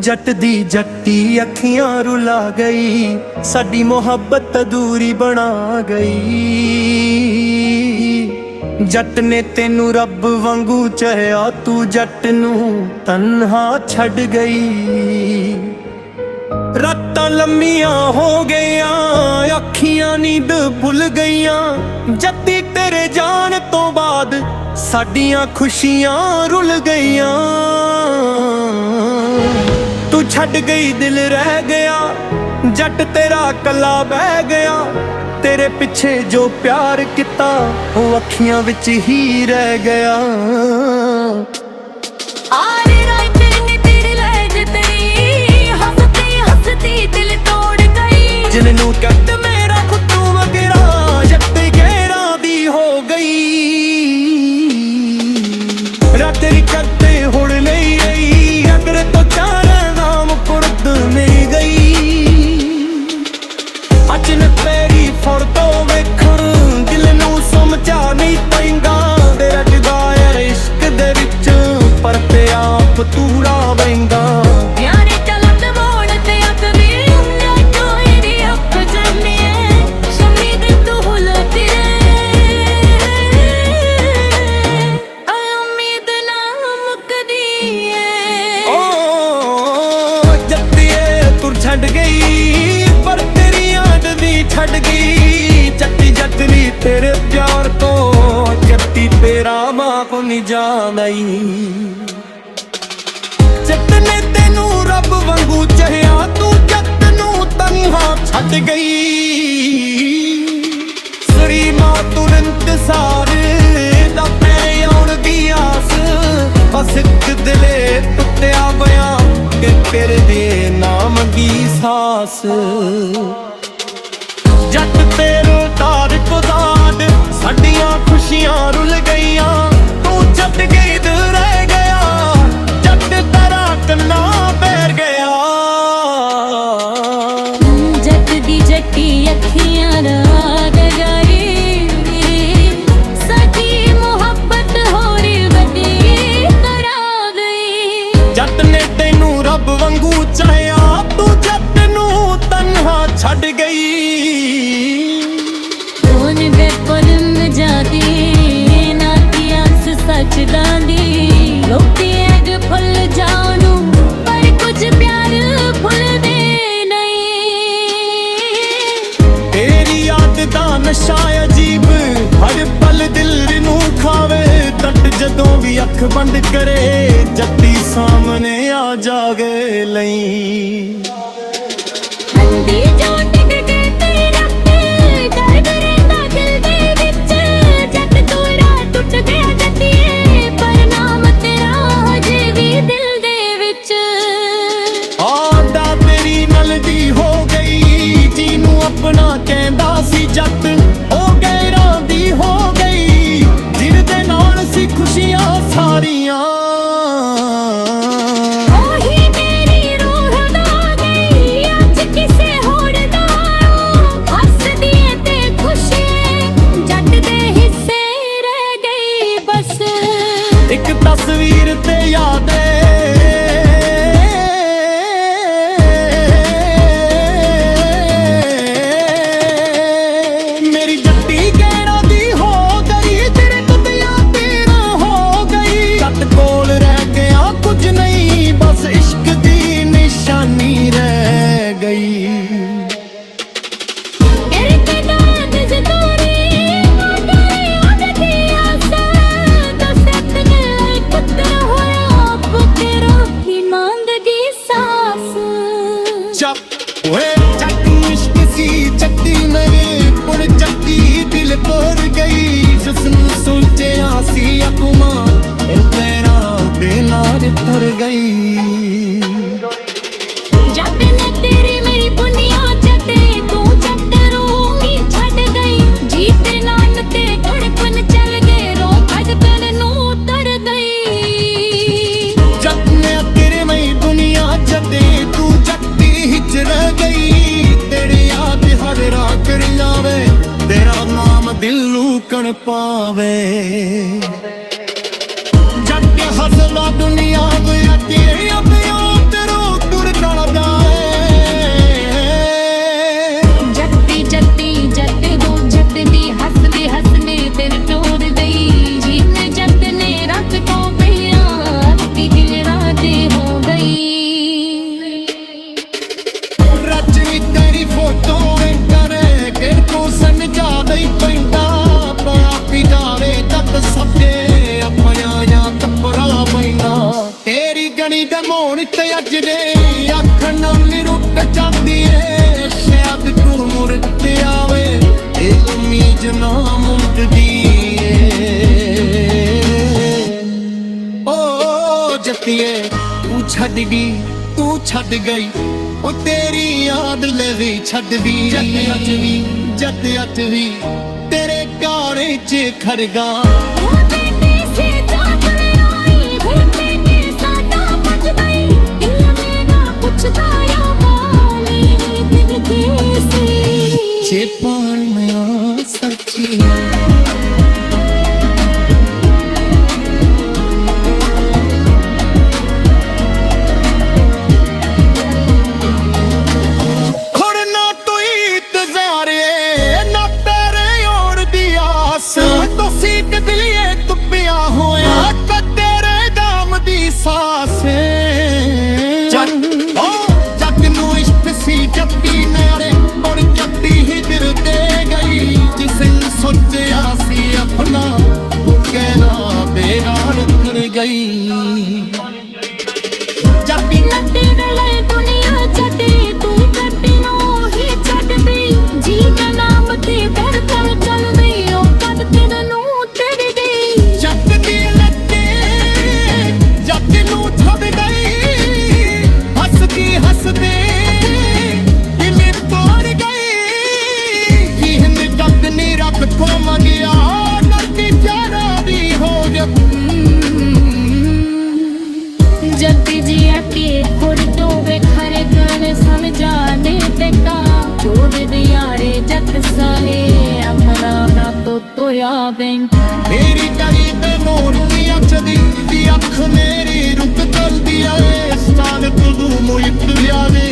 जट दी जट्टी अखियां रुला गई, साडी मोहब्बत अधूरी बना गई। जट ने तेनू रब वांगू चाह्या, तू जट नू तन्हा छड़ गई। रातां लम्मियां हो गईयां, अखियां नींद भुल गईयां। जट्टी तेरे जान तो बाद साडियां खुशियां रुल गईयां। तू छड़ गई दिल रह गया, जट तेरा कला बह गया। तेरे पिछे जो प्यार किता वो अखियां विच ही रह गया। जिन्नू कट मेरा खुदू वगैरा, जट गैरा दी हो गई। रात तेरी करते हुण नहीं रही, अगर तो चार नाम कुर्द मिल गई। अचानक तेरी फोटो वेखण दिल नू समझा नहीं पैंदा। तेरा जगाया इश्क दे विच पर ते आप तूरा बैंदा। छड़ गई पर तेरी याद भी छड़ गई। जट्टी जटनी तेरे प्यार को, जट्टी तेरा मां को नहीं जानाई। जट ने तेनू रब वांगू चाह्या, तू जट नू तन्हा छड़ गई। सरी मां तुरंत सारे दा पैरे आउण दी आस, बस इक दिले टुटिया बयां के तेरे दे नाम की सास। जट तेरे तार को दाद, साडियां खुशियां रुल गईयां। तू जट गई दिल रह गया, जट तेरा कन्ना पैर गया। जट दी जट्टी अखियां राग गई, साडी मोहब्बत होर वड्डी करा गई। जट ने तेनू रब वांगू चाह्या, तू जट नू तन्हा छड़ गई। कौन बेपरम जाती ना की आस सच दांदी। लोकी अग फुल जाऊं पर कुछ प्यार भुल दे नहीं। तेरी याद दा नशा अजीब हर पल दिल नू खावे। तट जदों भी अख बंद करे, जट्टी सामने आ जागे लई। हंदी जो टिक के तेरी रख दर्द रहंदा दिल दे विच। जट तोरा टुट गया जट्टिए, पर नाम तेरा हजे भी दिल दे विच। आदा तेरी नलदी हो गई, जीनू अपना कहंदा सी जट ओ गैरां दी हो गई। जिहदे नाल सी खुशियां सारियां, एक तस्वीर ते याद मेरी जट्टी गैरा दी हो गई। तेरे कुतिया तेरा हो गई। जट कोल रह गया कुछ नहीं, बस इश्क दी निशानी रह गई। जट्टी इश्क सी जट्टी मेरे पुण जट्टी दिल तोड़ गई। जिसनू सोचया सी अकुमा तेरा देना तर गई। जट ने तेरी मेरी बुनिया जटे, तू जट रोमी छड़ गई। जीत नान ते धड़कन चल गए, रो धड़कन नू तर गई। जट ने तेरे मई दुनिया जटे, तू जट्टी हिच रह गई। तेरी याद हर रात जावे, तेरा नाम दिल नू कण पावे। जट हसदा दुनिया गया तेरे अपने तेरो तू ਲੱਗਦੀ ਏ। ਓ ਜੱਟੀਏ ਤੂੰ ਛੱਡ ਗਈ, ਤੂੰ ਛੱਡ ਗਈ, ਉਹ ਤੇਰੀ ਯਾਦ ਲੈ ਵੀ ਛੱਡਦੀ। ਜੱਟ ਅੱਤ ਵੀ ਤੇਰੇ ਗਾਣੇ 'ਚ ਖੜਗਾ। ਉਹ ਬੇਟੀ ਸੇ ਜਾਤ ਲਈ ਭੁੱਲੇ ਨੇ ਸਾਡਾ ਪੁੱਛਦਾਈ ਦਿਲ ਮੇਰਾ ਪੁੱਛਦਾ ਆ ਮਾਲੀ ਦਿਲ ਦੇ ਜੇ ਪਾਣ ਮੈਂ ਸੱਚੀ ਗਈ। ਜੱਟੀ ਲੱਤੇ ਵੇਲੇ ਦੁਨੀਆ ਛੱਡੇ ਤੂੰ ਕੱਟੀ ਨੂੰ ਹੀ ਛੱਡਦੀ ਜੀ ਦਾ ਨਾਮ ਤੇ ਫਿਰ ਚੱਲਦੀ ਉਹ ਕਦ ਤੈਨੂੰ ਤੇਰੀ ਦੀ ਜੱਟ ਦੀ ਲੱਤੇ ਜੱਟ ਨੂੰ ਛੱਡ ਗਈ। ਹੱਸਦੀ ਹੱਸਦੇ ਦਿਲ ਤੋੜ ਗਈ। ਕੀ ਹਿੰਦ ਜੱਟ ਨੇ ਰੱਬ ਤੋਂ ਮੰਗਿਆ ਲੱਤੀ ਜਾਣਾ ਦੀ ਹੋ ਗਈ। ਜੱਟੀ ਜੀ ਆਕੇ ਫੋਟੋ ਵੇਖਰੇ ਗਾਣੇ ਸਮਝਾਣੇ ਤੇ ਕਾ ਜੋੜੇ ਦੇ ਯਾਰੇ ਜੱਟ ਸਾਰੇ ਆਪਣਾ ਨਾ ਤੋਇਆ ਬੈਂਕ ਮੇਰੀ ਗਲੀ ਤੇ ਮੋਰ ਦੀ ਅੱਛਦੀ ਦੀ ਅੱਖ ਮੇਰੀ ਰੁਕ ਚਲਦੀ ਏ। ਸਤਾਨ ਤੂੰ ਮੁਇਤ ਲਿਆਵੇ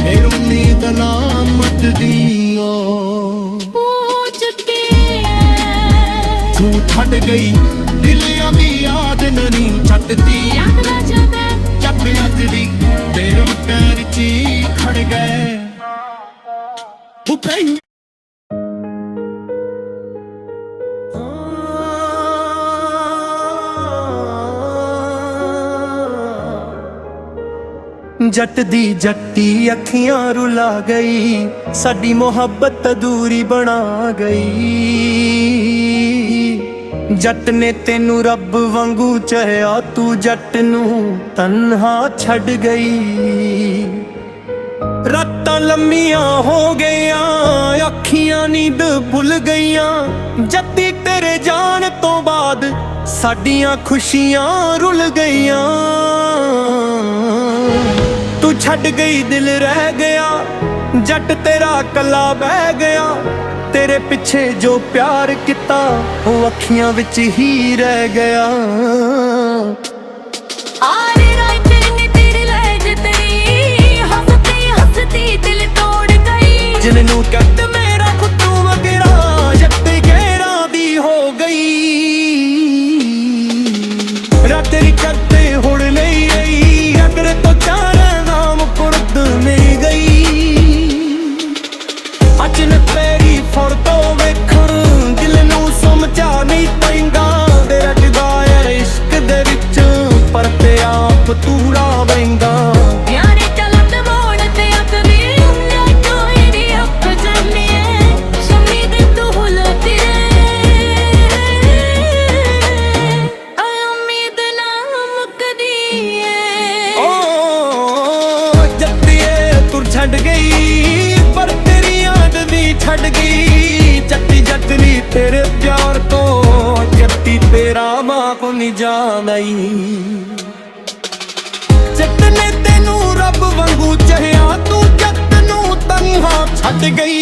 ਫੇਰ ਉਮੀਦ ਨਾ ਮੱਟਦੀ ਓ। ਪੁੱਛ ਕੇ ਤੂੰ ਛੱਡ ਗਈ ਦਿਲਾਂ ਦੀ ਯਾਦ ਨਹੀਂ ਛੱਡਦੀ। ਯਾਦ ਨਾ ਜਾਵੇ ਜੱਟ ਅੱਤਦੀ ਤੇਰੇ ਪੈਰ 'ਚ ਹੀ ਖੜ ਗਏ। ਉਪਰੇ ਜੱਟ ਦੀ ਜੱਟੀ ਅੱਖੀਆਂ ਰੁਲਾ ਗਈ, ਸਾਡੀ ਮੁਹੱਬਤ ਅਧੂਰੀ ਬਣਾ ਗਈ। ਜੱਟ ਨੇ ਤੈਨੂੰ ਰੱਬ ਵਾਂਗੂ ਚਾਹਿਆ, ਤੂੰ ਜੱਟ ਨੂੰ ਤਨਹਾ ਛੱਡ ਗਈ। ਰਾਤਾਂ ਲੰਮੀਆਂ ਹੋ ਗਈਆਂ, ਅੱਖੀਆਂ ਨੀਂਦ ਭੁੱਲ ਗਈਆਂ। ਜੱਟੀ ਤੇਰੇ ਜਾਣ ਤੋਂ ਬਾਅਦ ਸਾਡੀਆਂ ਖੁਸ਼ੀਆਂ ਰੁੱਲ ਗਈਆਂ। ਤੂੰ ਛੱਡ ਗਈ ਦਿਲ ਰਹਿ ਗਿਆ, ਜੱਟ ਤੇਰਾ ਕੱਲਾ ਬਹਿ ਗਿਆ। ਤੇਰੇ ਪਿੱਛੇ ਜੋ ਪਿਆਰ ਕੀਤਾ ਉਹ ਅੱਖੀਆਂ ਵਿੱਚ ਹੀ ਰਹਿ ਗਿਆ। ਆਰੇ ਰਾਤ ਨੇ ਤੇਰੇ ਲੈ ਜੇ ਤੇਰੀ ਹੱਸਦੀ ਹੱਸਦੀ ਦਿਲ ਤੋੜ ਗਈ। ਜਿਨੂੰ ਕੱਟ ਮੇਰਾ ਖੁੱਤੂ ਵਗਰਾ ਜੱਟ ਗਹਿਰਾਂ ਦੀ ਹੋ ਗਈ। ਰਾਤ ਤੇਰੀ ਕੱਟੇ ਹੁਣ ਨਹੀਂ ਰਹੀ, ਅਗਰ ਤੋਂ ਚਾਰ ਨਾਮ ਪੁਰਦ ਮਿਲ ਗਈ। ਅਚਨਕ ਤੇਰੀ ਫੋਟੋ ਵੇਖਣ ਦਿਲ ਨੂੰ ਸਮਝਾ ਨਹੀਂ ਪੈਂਦਾ। ਤੇਰਾ ਜਗਾਇਆ ਇਸ਼ਕ ਦੇ ਵਿੱਚ ਪਰ ਤੇ ਆਪ ਤੂੜਾ ਬੈਂਦਾ। ਯਾਰੇ ਚਲਤ ਮੋੜ ਤੇ ਅਕਰੀ ਨਾ ਕੋਈ ਨੀ ਅੱਖ ਜੰਮੀਏ ਸ਼ਮੀ ਦੇ ਤੂੰ ਹੁਲਤੀ ਉਮੀਦ ਨਾ ਮੁੱਕਦੀ ਏ। ਓ ਜੱਟੀਏ ਤੂੰ ਛੱਡ ਗਈ, ਪਰ ਤੇਰੀ ਯਾਦ ਵੀ ਛੱਡ ਗਈ। ਜੱਟੀ ਜੱਟ ਨੀ ਤੇਰੇ ਪਿਆਰ ਤੋਂ, ਜੱਟੀ ਤੇਰਾ ਮਾਪ ਨਹੀਂ ਜਾਣਾਈ। ਜੱਟ ਨੇ ਤੈਨੂੰ ਰੱਬ ਵਾਂਗੂ ਚਾਹਿਆ, ਤੂੰ ਜੱਟ ਨੂੰ ਤਨਹਾ ਛੱਡ ਗਈ।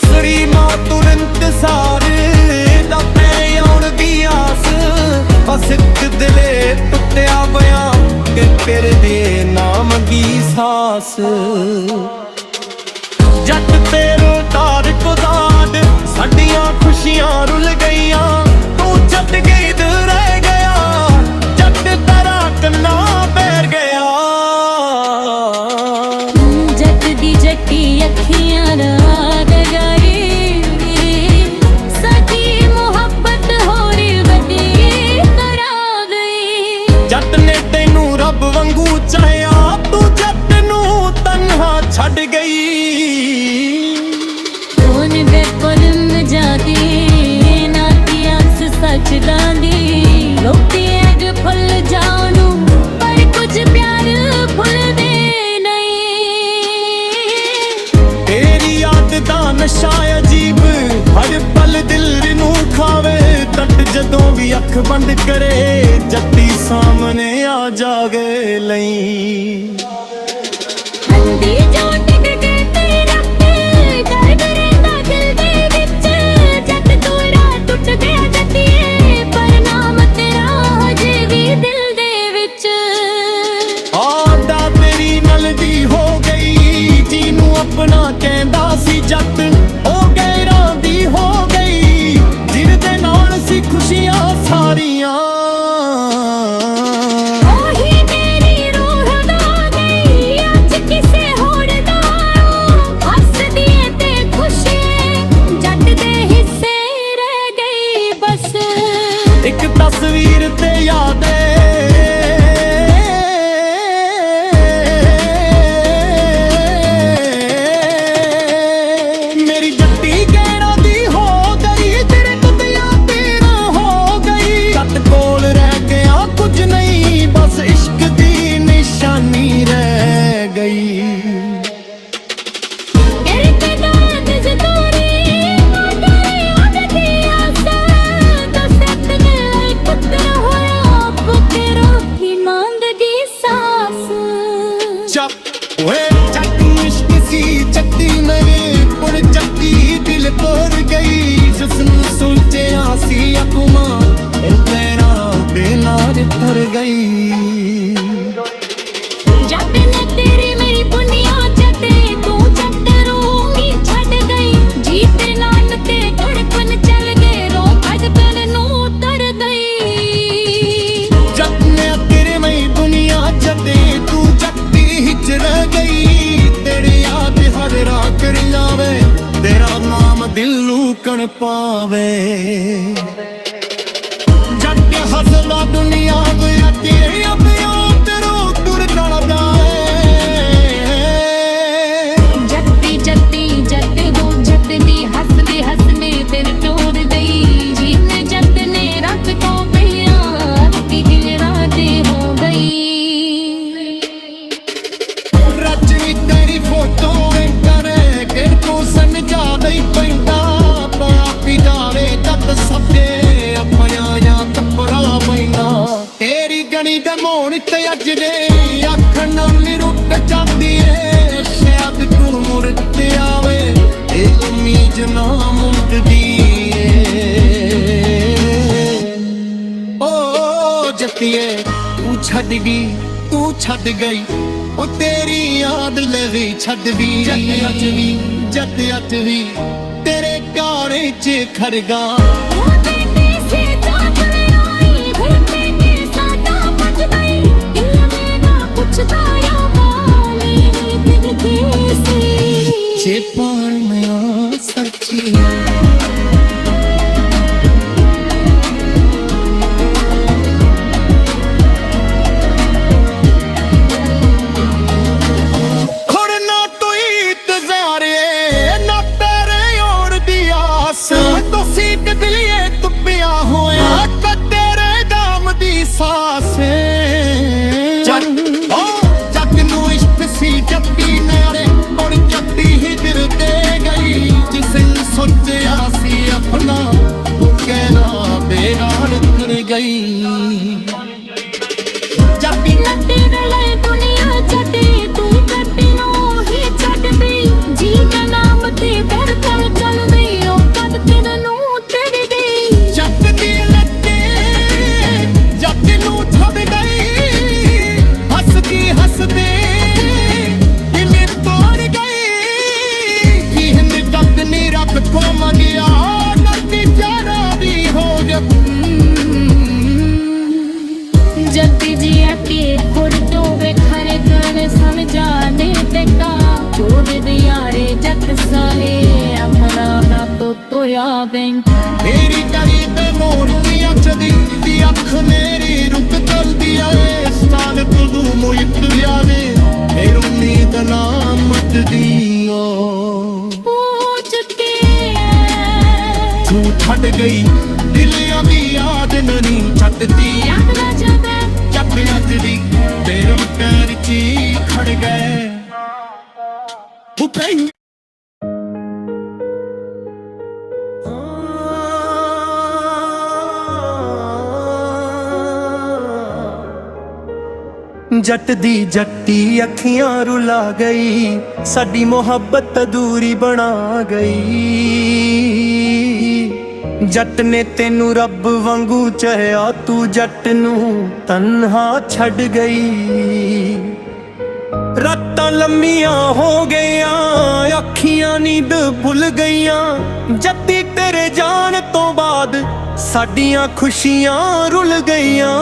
ਸਰੀ ਮਾਂ ਤੁਰੰਤ ਸਾਰੇ ਦਾ ਪੈ ਆਉਣ ਦੀ ਆਸ, ਬਸ ਇੱਕ ਦਿਲੇ ਟੁੱਟਿਆ ਪਿਆ ਕਿ ਤੇਰੇ ਦੇ ਨਾਮ ਦੀ ਸਾਸ। ਜੱਟ ਤੇਰੇ ਤਾਰ ਕੁਦਾਦ ਸਾਡੀਆਂ ਖੁਸ਼ੀਆਂ ਰੁੱਲ ਗਈਆਂ। ਤੂੰ ਛੱਡ ਗਈ ਦਿਲ ਰਹਿ ਗਿਆ, ਜੱਟ ਤੇਰਾ ਕੰਨਾ ਪੈਰ ਗਿਆ। ਜੱਟ ਦੀ ਜੱਟੀ ਅੱਖੀਆਂ ਰਾਗ ਗਈ, ਸਾਡੀ ਮੁਹੱਬਤ ਹੋਰੀ ਵੱਡੀ ਕਰਾ ਗਈ। ਜੱਟ ਨੇ ਤੈਨੂੰ ਰੱਬ ਵਾਂਗੂ ਚਾਹਿਆ, ਤੂੰ ਜੱਟ ਨੂੰ ਤਨਹਾ ਛੱਡ ਗਈ। ਕੌਣ ਵੇ ਪਰਮ ਨਸ਼ਾ ਅਜੀਬ ਹਰ ਪਲ ਦਿਲ ਨੂੰ ਖਾਵੇ ਟੱਟ ਜਦੋਂ ਵੀ ਅੱਖ ਬੰਦ ਕਰੇ ਜੱਟੀ ਸਾਹਮਣੇ ਆ ਜਾਗੇ ਲਈ ਹੰਦੀ ਜੋ ਟਿਕ ਕੇ ਤੇ ਰੱਬ ਦਰਦ ਰਹਿੰਦਾ ਦਿਲ ਦੇ ਵਿੱਚ ਜਦ ਤੂੰ ਰਾਹ ਟੁੱਟ ਗਿਆ ਜੱਟੀਏ ਪਰ ਨਾਮ ਤੇਰਾ ਹਜੇ ਵੀ ਦਿਲ ਦੇ ਵਿੱਚ ਆਂਦਾ ਤੇਰੀ ਨਲਦੀ ਹੋ ਗਈ ਜਿਹਨੂੰ ਆਪਣਾ ਕਹਿੰਦਾ ਸੀ ਜੱਟ ਉਹ ਗੈਰਾਂ ਦੀ ਹੋ ਗਈ ਜਿਹਦੇ ਨਾਲ ਸੀ ਖੁਸ਼ੀਆਂ ਸਾਰੀਆਂ ਉਹੀ ਮੇਰੀ ਰੂਹ ਦਾ ਗਈ ਅੱਜ ਕਿਸੇ ਹੋਰ ਦਾ ਹੱਸਦੀ ਏ ਤੇ ਖੁਸ਼ੀ ਜੱਟ ਦੇ ਹਿੱਸੇ ਰਹਿ ਗਈ ਬਸ ਇੱਕ ਤਸਵੀਰ ਤੇ ਯਾਦ ਏ ਮੇਰੀ ਜੱਟੀ ਗੈਰਾਂ ਦੀ ਹੋ ਗਈ ਤੇਰੇ ਕੁੱਤਿਆਂ ਤੇਰਾ ਹੋ ਗਈ ਜੱਟ ਕੋਲ ਰਹਿ ਗਿਆ ਕੁਝ ਨਹੀਂ ਬਸ ਇਸ਼ਕ ਦੀ ਨਿਸ਼ਾਨੀ ਰਹਿ ਗਈ ਤੇਰੇ ਤੇ ਦਾਤ ਜ਼ਤੂਰੀ ਮਾਰੇ ਉਹਦੀ ਆਸਾ ਦਸਤ ਨੇ ਪੁੱਤਰ ਹੋਇਆ ਪੁੱਤੇ ਰੋਕੀ ਮੰਗਦੀ ਸਾਸ ਚੱਪ ਓਏ ਚੱਕ ਇਸ਼ਕ ਸੀ ਚੱਟੀ ਮੇਰੇ ਪੁਰ ਚੱਟੀ ਦਿਲ ਤੋੜ ਗਈ ਜਿਸ ਨੂੰ ਸੋਚਿਆ ਸੀ ਅਕਮਾ ਇਹ ਤੇਰਾ ਦੇ ਨਾਲ ਤਰ ਗਈ ਜੱਟ ਨੇ ਤੇਰੀ ਮੇਰੀ ਬੁਨੀਆ ਚੱਟੇ ਤੂੰ ਚੱਟ ਰੂੰਗੀ ਛੱਡ ਗਈ ਜੀ ਤੇ ਨਾਲ ਤੇ ਧੜਕਨ ਚੱਲ ਗਏ ਰੋ ਅੱਜ ਦਿਲ ਨੂੰ ਉਤਰ ਗਈ ਜੱਟ ਨੇ ਤੇਰੇ ਮਈ ਦੁਨੀਆ ਜੱਟੇ ਤੂੰ ਜੱਟੀ ਹਿੱਚ ਰਹਿ ਗਈ ਤੇਰੀ ਯਾਦ ਹਰ ਰਾਤ ਕਰ ਜਾਵੇ ਤੇਰਾ ਨਾਮ ਦਿਲ ਨੂੰ ਕਣ ਪਾਵੇ ਜੱਟ ਹੱਸਦਾ ਦੁਨੀਆ ਵਿੱਚ ਤੇਰੇ ਅਪਿਓ ਤੇਰੋ ਤੁਰ ਜਾਣਾ ਜਾਏ ਜੱਟੀ ਜੱਟੀ ਜੱਟ ਦੋ ਜੱਟ ਦੀ ਹੱਸਦੇ ਹੱਸਦੇ ਦਿਲ ਤੋੜ ਗਈ ਜੀਨੇ ਜੱਟ ਨੇ ਰੱਬ ਤੋਂ ਪਿਆ ਕਿ ਦਿਲ ਰਾਤੇ ਹੋ ਗਈ ਰਚੀ ਤੇਰੀ ਫੋਟੋ ਕਰੇ ਕਿ ਤੂੰ ਸਮਝਾ ਨਹੀਂ ਪੈਂਦਾ ਪਾਪੀ ਜਾਵੇ ਤੱਕ ਸਭੇ ਆਪਣਿਆਂ ਜਾਂ ਕੱਪੜਾ ਪੈਂਦਾ ਤੇਰੀ ਗਣੀ ਦੇ ਮੋਣ ਤੇ ਅੱਜ ਦੇ ਅੱਖ ਨਾਲ ਰੁੱਟ ਜਾਂਦੀ ਏ ਸ਼ਾਇਦ ਤੂੰ ਮੁੜ ਤੇ ਆਵੇ ਇਹ ਉਮੀਦ ਨਾ ਮੁੱਕਦੀ ਏ ਓ ਜੱਟੀਏ ਤੂੰ ਛੱਡ ਗਈ ਤੂੰ ਛੱਡ ਗਈ ਉਹ ਤੇਰੀ ਯਾਦ ਲਵੀ ਛੱਡ ਵੀ ਜੱਟ ਅੱਜ ਵੀ ਤੇਰੇ ਕਾਰੇ 'ਚ ਖੜਗਾ ਉਹ ਬੇਟੇ ਸੇ ਜਾਤ ਆਈ ਭਰਤੇ ਨੇ ਸਾਡਾ ਮੱਚ ਗਈ ਦਿਲ ਮੇਰਾ ਪੁੱਛਦਾ ਆ ਵਾਲੀ ਦਿਲ ਕੀ ਜੇ ਪਾਣ ਮੈਂ ਸੱਚੀ ਖੁਰਨਾ ਤੂੰ ਇੰਤਜ਼ਾਰੇ ਨਾ ਤੇਰੇ ਔਰ ਦੀ ਆਸ ਤੋਂ ਸੀਟ ਦਿਲੀਏ ਤੁੱਪਿਆ ਹੋਇਆ ਤੇਰੇ ਦਾਮ ਦੀ ਸਾਸ ਜੱਟ ਨੂੰ ਇਸ਼ਕ ਸੀ ਜੱਟੀ ਨਾਰੇ ਔਰ ਜੱਟੀ ਹੀ ਦਿਲ ਤੇ ਗਈ ਜਿਸ ਨੇ ਸੋਚਿਆ ਸੀ ਆਪਣਾ ਉਹ ਕਹਿਣਾ ਬੇਗਾਨ ਕਰ ਗਈ ਜੱਟੀ ਲੱਤੇ ਵੇਲੇ ਦੁਨੀਆ ਛੱਡੇ ਤੂੰ ਕੱਟੀ ਨੂੰ ਹੀ ਛੱਡ ਗਈ ਜੀ ਦਾ ਨਾਮ ਤੇ ਫਿਰ ਚੱਲ ਗਈ ਉਹ ਕਦ ਤੈਨੂੰ ਤੇਰੀ ਗਈ ਜੱਟ ਦੀ ਲੱਤੇ ਜੱਟ ਨੂੰ ਛੱਡ ਗਈ ਹੱਸਦੀ ਹੱਸਦੇ ਦਿਲ ਤੋੜ ਗਈ ਕੀ ਹਿੰਦ ਜੱਟ ਨੇ ਰੱਬ ਕੋ ਮੰਗਿਆ ਨੱਤੀ ਜਾਰਾ ਵੀ ਹੋ ਗਿਆ ਜੱਟੀ ਜੀ ਆਕੇ ਫੁਰ ਤੋਂ ਵੇਖਰੇ ਗਾਣੇ ਸਮਝਾਣੇ ਤੇ ਕਾ ਚੋਰ ਦੇ ਯਾਰੇ ਜੱਟ ਸਾਰੇ ਆਪਣਾ ਨਾ ਤੋ ਯਾਦਾਂ ਮੇਰੀ ਕਰੀ ਤੇ ਮੋੜ ਦੀ ਅੱਖ ਦੀ ਅੱਖ ਮੇਰੀ ਰੁਕ ਚਲਦੀ ਏ ਸਤਾਨ ਤੂੰ ਮੋਇਤ ਜਾਵੇ ਮੇਰੀ ਉਮੀਦ ਨਾ ਮੱਟਦੀ ਓ ਪੁੱਛ ਕੇ ਤੂੰ ਛੱਡ ਗਈ ਦਿਲ ਦੀ ਯਾਦ ਨਹੀਂ ਛੱਡਦੀ ਯਾਦ ਨਾ ਜਾਵੇ ਜੱਟ ਦੀ ਤੇਰੇ ਪੈਰ 'ਚ ਹੀ ਖੜ ਗਏ ਉਹ ਜੱਟ ਦੀ ਜੱਟੀ ਅੱਖੀਆਂ ਰੁਲਾ ਗਈ, ਸਾਡੀ ਮੁਹੱਬਤ ਅਧੂਰੀ ਬਣਾ ਗਈ। ਜੱਟ ਨੇ ਤੈਨੂੰ ਰੱਬ ਵਾਂਗੂ ਚਾਹਿਆ, ਤੂੰ ਜੱਟ ਨੂੰ ਤਨਹਾ ਛੱਡ ਗਈ। ਰਾਤਾਂ ਲੰਮੀਆਂ ਹੋ ਗਈਆਂ, ਅੱਖੀਆਂ ਨੀਂਦ ਭੁੱਲ ਗਈਆਂ, ਜੱਟੀ ਤੇਰੇ ਜਾਣ ਤੋਂ ਬਾਅਦ ਸਾਡੀਆਂ ਖੁਸ਼ੀਆਂ ਰੁੱਲ ਗਈਆਂ।